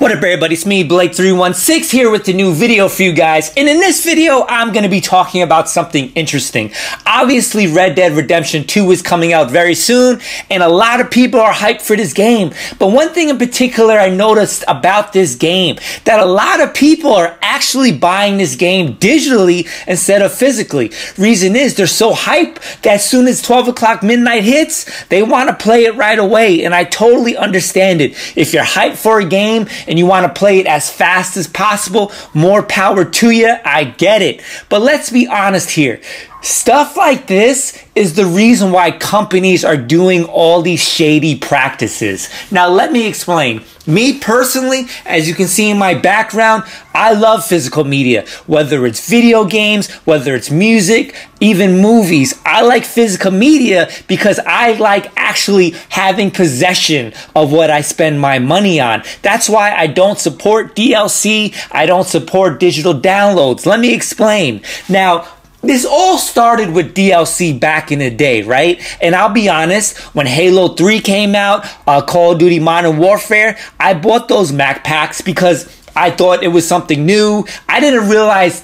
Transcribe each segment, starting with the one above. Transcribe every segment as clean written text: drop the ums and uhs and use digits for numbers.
What up everybody, it's me Blake316 here with the new video for you guys, and in this video I'm going to be talking about something interesting. Obviously Red Dead Redemption 2 is coming out very soon and a lot of people are hyped for this game, but one thing in particular I noticed about this game, that a lot of people are actually buying this game digitally instead of physically. Reason is they're so hyped that as soon as 12 o'clock midnight hits, they want to play it right away, and I totally understand it. If you're hyped for a game and you want to play it as fast as possible, more power to you, I get it. But let's be honest here. Stuff like this is the reason why companies are doing all these shady practices. Now let me explain. Me personally, as you can see in my background, I love physical media. Whether it's video games, whether it's music, even movies. I like physical media because I like actually having possession of what I spend my money on. That's why I don't support DLC. I don't support digital downloads. Let me explain. Now, this all started with DLC back in the day, right? And I'll be honest, when Halo 3 came out, Call of Duty Modern Warfare, I bought those Mac packs because I thought it was something new. I didn't realize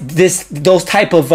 those type of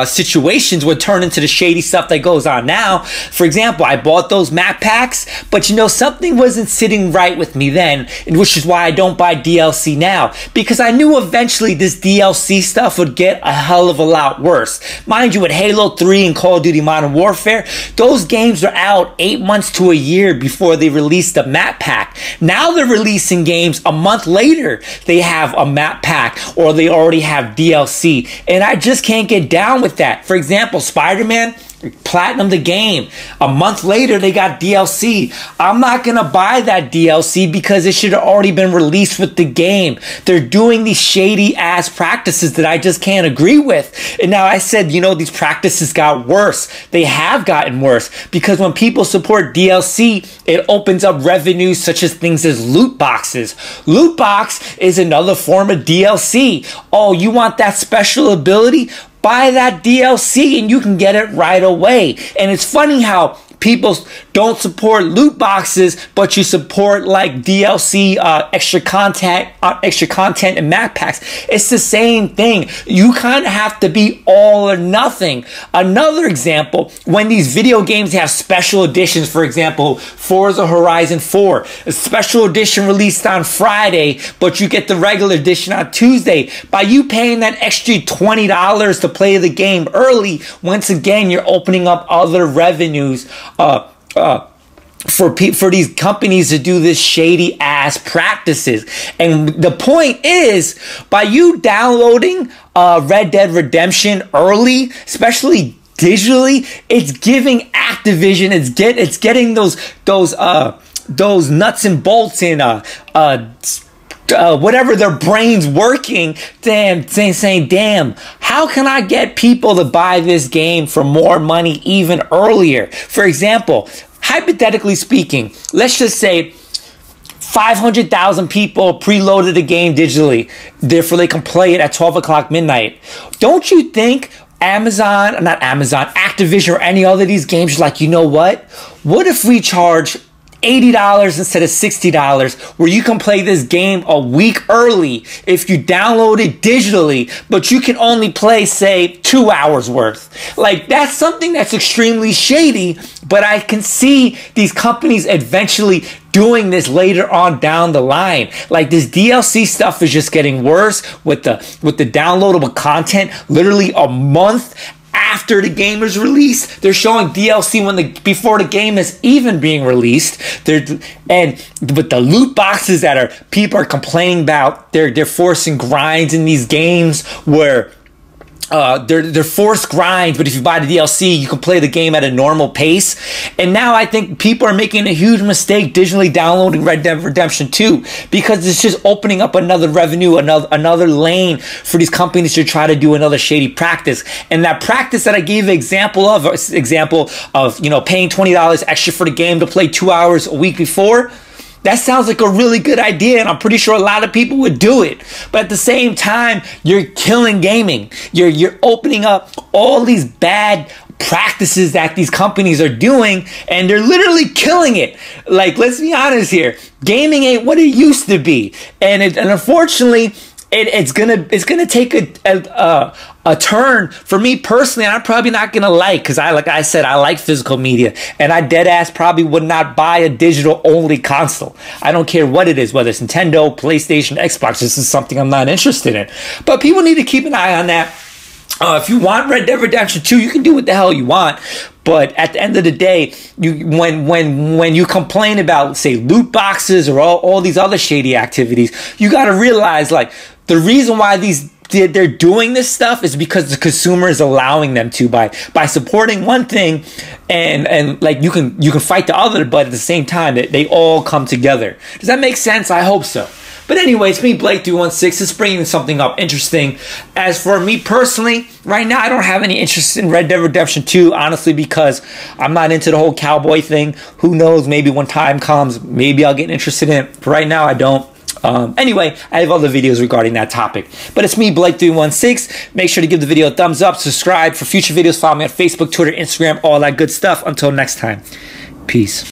situations would turn into the shady stuff that goes on now. For example, I bought those map packs, but you know, something wasn't sitting right with me then, which is why I don't buy DLC now, because I knew eventually this DLC stuff would get a hell of a lot worse. Mind you, with Halo 3 and Call of Duty Modern Warfare, those games are out 8 months to a year before they release the map pack. Now they're releasing games a month later. They have a map pack or they already have DLC, and I just can't get down with that. For example, Spider-Man, platinum the game. A month later, they got DLC. I'm not going to buy that DLC because it should have already been released with the game. They're doing these shady ass practices that I just can't agree with. And now I said, you know, these practices got worse. They have gotten worse because when people support DLC, it opens up revenues such as things as loot boxes. Loot box is another form of DLC. Oh, you want that special ability? Buy that DLC and you can get it right away. And it's funny how people don't support loot boxes, but you support like DLC, extra content and map packs. It's the same thing. You kind of have to be all or nothing. Another example, when these video games have special editions, for example, Forza Horizon 4, a special edition released on Friday, but you get the regular edition on Tuesday. By you paying that extra $20 to play the game early, once again, you're opening up other revenues for these companies to do this shady ass practices. And the point is, by you downloading Red Dead Redemption early, especially digitally, it's giving Activision, it's getting those nuts and bolts in whatever their brains working, saying, damn, how can I get people to buy this game for more money even earlier? For example, hypothetically speaking, let's just say 500,000 people preloaded the game digitally, therefore they can play it at 12 o'clock midnight. Don't you think Activision or any other of these games are like, you know what? What if we charge $80 instead of $60, where you can play this game a week early if you download it digitally, but you can only play, say, 2 hours worth? Like, that's something that's extremely shady, but I can see these companies eventually doing this later on down the line. Like, this DLC stuff is just getting worse with the downloadable content. Literally a month after the game is released, they're showing DLC before the game is even being released. But the loot boxes that people are complaining about, they're forcing grinds in these games where they're forced grinds, but if you buy the DLC, you can play the game at a normal pace. And now I think people are making a huge mistake digitally downloading Red Dead Redemption 2 because it's just opening up another revenue, another lane for these companies to try to do another shady practice. And that practice that I gave an example of, you know, paying $20 extra for the game to play 2 hours a week before, that sounds like a really good idea, and I'm pretty sure a lot of people would do it. But at the same time, you're killing gaming. You're opening up all these bad practices that these companies are doing, and they're literally killing it. Like, let's be honest here, gaming ain't what it used to be, and unfortunately it's gonna take a turn for me personally. And I'm probably not gonna because like I said, I like physical media, and I dead ass probably would not buy a digital only console. I don't care what it is, whether it's Nintendo, PlayStation, Xbox. This is something I'm not interested in, but people need to keep an eye on that. If you want Red Dead Redemption 2, you can do what the hell you want. But at the end of the day, when you complain about, say, loot boxes or all these other shady activities, you got to realize, like, the reason why they're doing this stuff is because the consumer is allowing them to, by supporting one thing, and like you can fight the other, but at the same time they all come together. Does that make sense? I hope so. But anyway, it's me, Blake316. It's bringing something up interesting. As for me personally, right now I don't have any interest in Red Dead Redemption 2, honestly, because I'm not into the whole cowboy thing. Who knows? Maybe when time comes, maybe I'll get interested in it. But right now I don't. Anyway, I have other videos regarding that topic. But it's me, Blake316. Make sure to give the video a thumbs up, subscribe for future videos, follow me on Facebook, Twitter, Instagram, all that good stuff. Until next time, peace.